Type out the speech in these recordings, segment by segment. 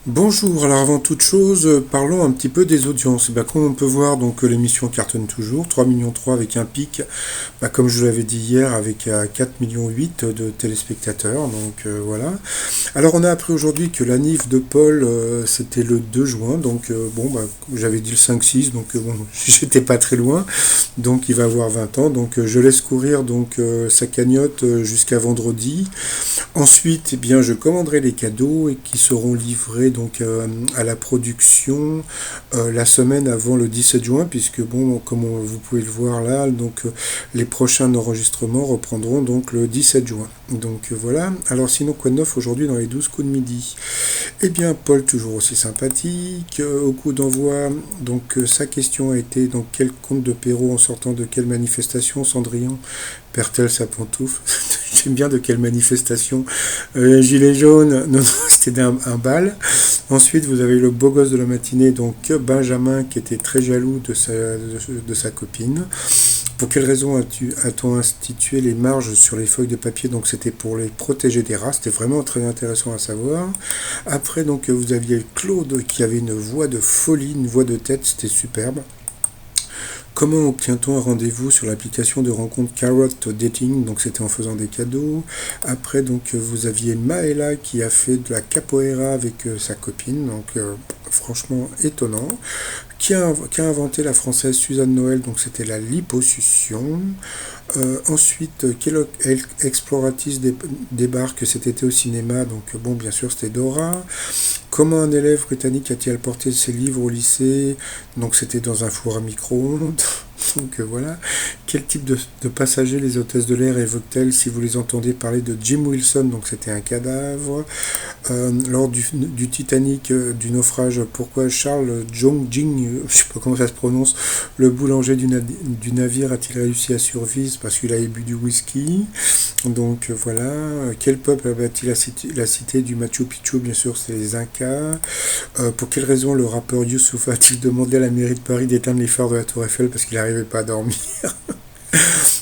Bonjour, alors avant toute chose, parlons un petit peu des audiences. Comme on peut voir, l'émission cartonne toujours, 3,3 millions avec un pic, comme je l'avais dit hier, avec 4,8 millions de téléspectateurs. Voilà. Alors on a appris aujourd'hui que la NIF de Paul, c'était le 2 juin, j'avais dit le 5-6, j'étais pas très loin, donc il va avoir 20 ans, je laisse courir sa cagnotte jusqu'à vendredi. Ensuite, je commanderai les cadeaux et qui seront livrés à la production la semaine avant le 17 juin, puisque vous pouvez le voir là, les prochains enregistrements reprendront le 17 juin. Voilà. Alors sinon, quoi de neuf aujourd'hui dans les 12 coups de midi? Eh bien, Paul toujours aussi sympathique. Au coup d'envoi, sa question a été dans quel conte de Perrault en sortant de quelle manifestation Cendrillon perd-elle sa pantoufle? J'aime bien de quelle manifestation. Gilet jaune, non, c'était un bal. Ensuite, vous avez le beau gosse de la matinée, Benjamin, qui était très jaloux de sa copine. Pour quelle raison a-t-on institué les marges sur les feuilles de papier? C'était pour les protéger des rats. C'était vraiment très intéressant à savoir. Après, vous aviez Claude qui avait une voix de folie, une voix de tête, c'était superbe. Comment obtient-on un rendez-vous sur l'application de rencontre Carrot Dating? C'était en faisant des cadeaux. Après, vous aviez Maëla qui a fait de la capoeira avec sa copine. Franchement étonnant. Qui a inventé la française Suzanne Noël? C'était la liposuction. Ensuite, quel exploratrice débarque cet été au cinéma? Bien sûr, c'était Dora. Comment un élève britannique a-t-il apporté ses livres au lycée? C'était dans un four à micro-ondes. Voilà. Quel type de passagers les hôtesses de l'air évoquent-elles si vous les entendez parler de Jim Wilson? C'était un cadavre. Lors du Titanic, du naufrage, pourquoi Charles Jong-jing, je sais pas comment ça se prononce, le boulanger du navire a-t-il réussi à survivre? Parce qu'il avait bu du whisky. Voilà. Quel peuple a bâti la cité du Machu Picchu? Bien sûr, c'est les Incas. Pour quelle raison le rappeur Youssouf a-t-il demandé à la mairie de Paris d'éteindre les phares de la Tour Eiffel? Parce qu'il n'arrivait pas à dormir.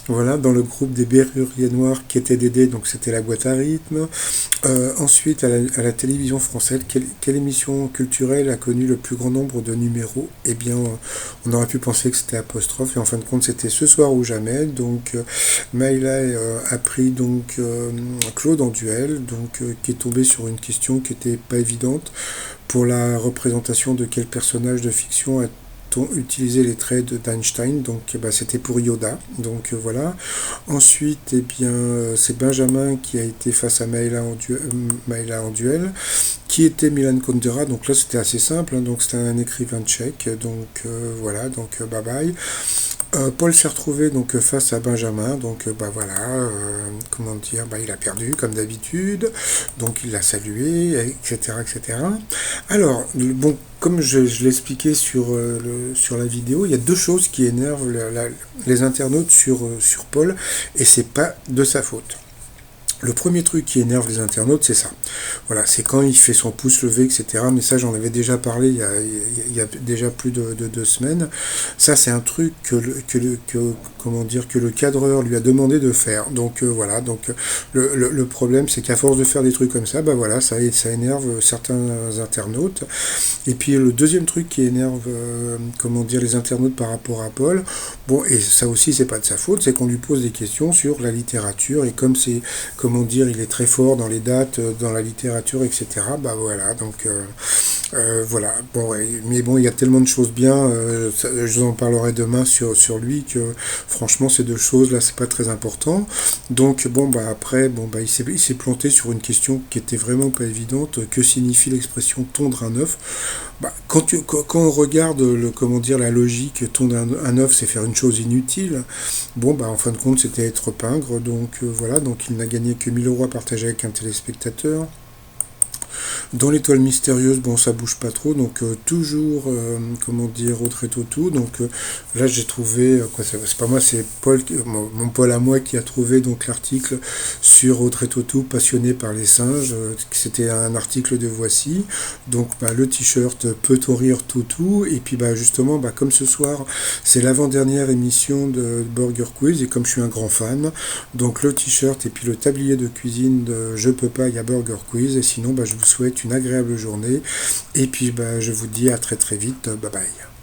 Voilà, dans le groupe des Berruriers Noirs qui était Dédé, c'était la boîte à rythme. Ensuite, à la télévision française, quelle émission culturelle a connu le plus grand nombre de numéros? Eh bien, on aurait pu penser que c'était Apostrophe, et en fin de compte, c'était Ce soir ou jamais. Maïla a pris Claude en duel, qui est tombé sur une question qui n'était pas évidente. Pour la représentation de quel personnage de fiction ont utilisé les traits d'Einstein, c'était pour Yoda, voilà. Ensuite, c'est Benjamin qui a été face à Maïla en duel, qui était Milan Kundera, là c'était assez simple, c'était un écrivain tchèque, voilà, bye bye. Paul s'est retrouvé face à Benjamin, comment dire, il a perdu comme d'habitude, il l'a salué, etc., etc. Alors, comme je l'expliquais sur la vidéo, il y a deux choses qui énervent les internautes sur Paul, et c'est pas de sa faute. Le premier truc qui énerve les internautes, c'est ça. Voilà, c'est quand il fait son pouce levé, etc. Mais ça, j'en avais déjà parlé il y a déjà plus de 2 semaines. Ça, c'est un truc que le cadreur lui a demandé de faire. Voilà. Le problème, c'est qu'à force de faire des trucs comme ça, voilà, ça énerve certains internautes. Et puis le deuxième truc qui énerve, les internautes par rapport à Paul, et ça aussi, c'est pas de sa faute, c'est qu'on lui pose des questions sur la littérature, et comme il est très fort dans les dates, dans la littérature, etc. Voilà, voilà. Mais il y a tellement de choses bien, je vous en parlerai demain sur lui, que franchement, ces deux choses-là, c'est pas très important. Après, il s'est planté sur une question qui était vraiment pas évidente. Que signifie l'expression tondre un œuf? Quand on regarde la logique, tondre un œuf, c'est faire une chose inutile. En fin de compte, c'était être pingre. Voilà, il n'a gagné que 1 000 € à partager avec un téléspectateur. Dans l'étoile mystérieuse, ça bouge pas trop, toujours, Audrey Tautou. Là, j'ai trouvé, c'est pas moi, c'est Paul, mon Paul à moi, qui a trouvé l'article sur Audrey Tautou, passionnée par les singes. C'était un article de Voici. Le t-shirt Peut-on rire Tautou? Et puis, justement, comme ce soir, c'est l'avant-dernière émission de Burger Quiz, et comme je suis un grand fan, le t-shirt et puis le tablier de cuisine de Je peux pas, il y a Burger Quiz, et sinon, je vous souhaite une agréable journée. Et puis je vous dis à très très vite. Bye bye.